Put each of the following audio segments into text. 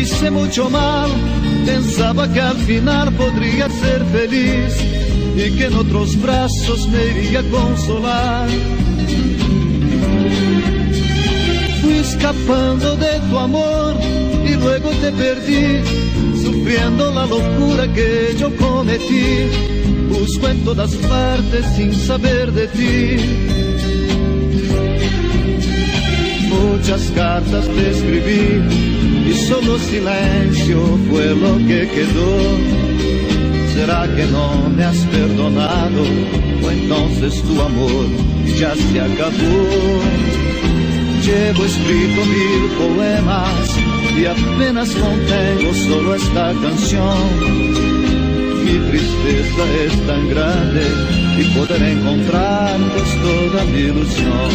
hice mucho mal, pensaba que al final podría ser feliz y que en otros brazos me iría a consolar. Fui escapando de tu amor y luego te perdí, sufriendo la locura que yo cometí. Busco en todas partes sin saber de ti. Muchas cartas te escribí y solo silencio fue lo que quedó. ¿Será que no me has perdonado o entonces tu amor ya se acabó? Llevo escrito 1000 poemas y apenas contengo solo esta canción. Mi tristeza es tan grande y poder encontrarte es toda mi ilusión.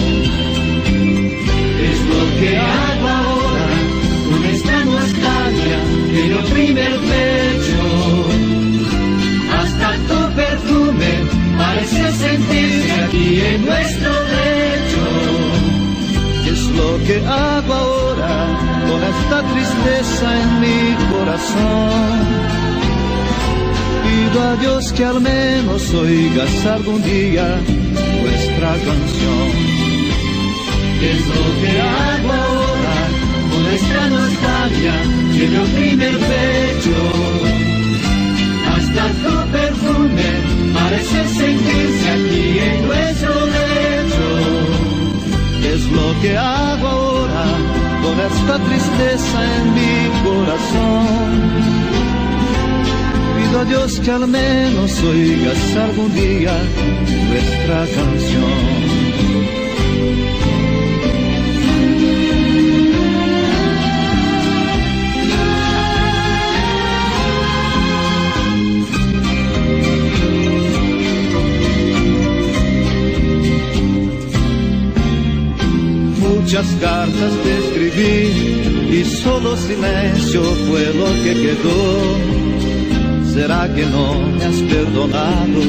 Es lo que hago ahora con esta nostalgia que me oprime el pecho. Hasta tu perfume parece sentirse aquí en nuestro lecho. Es lo que hago ahora con esta tristeza en mi corazón. Pido a Dios que al menos oigas algún día nuestra canción. Es lo que hago ahora con esta nostalgia que me oprime el pecho. Hasta tu perfume parece sentirse aquí en nuestro lecho. Es lo que hago ahora con esta tristeza en mi corazón. Pido a Dios que al menos oigas algún día nuestra canción. Muchas cartas te escribí y solo silencio fue lo que quedó. ¿Será que no me has perdonado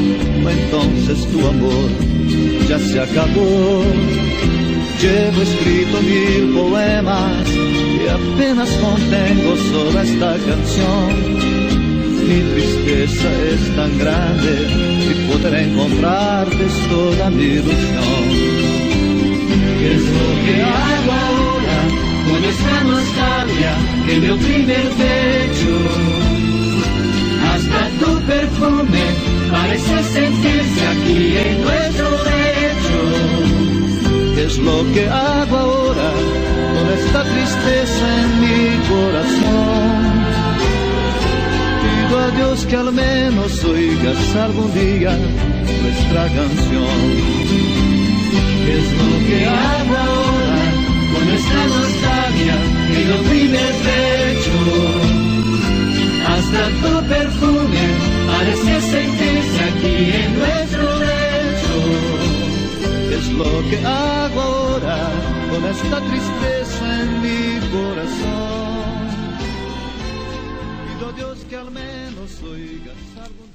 o entonces tu amor ya se acabó? Llevo escrito 1000 poemas y apenas contengo solo esta canción. Mi tristeza es tan grande y poder encontrarte es toda mi ilusión. ¿Qué es lo que hago ahora con esta nostalgia que me oprime el pecho? Hasta tu perfume parece sentirse aquí en nuestro lecho. ¿Qué es lo que hago ahora con esta tristeza en mi corazón? Pido a Dios que al menos oigas algún día nuestra canción. ¿Qué es lo que hago ahora con esta nostalgia que me oprime el pecho? Hasta tu perfume parece sentirse aquí en nuestro lecho. ¿Qué es lo que hago ahora con esta tristeza en mi corazón? Pido a Dios que al menos oigas algún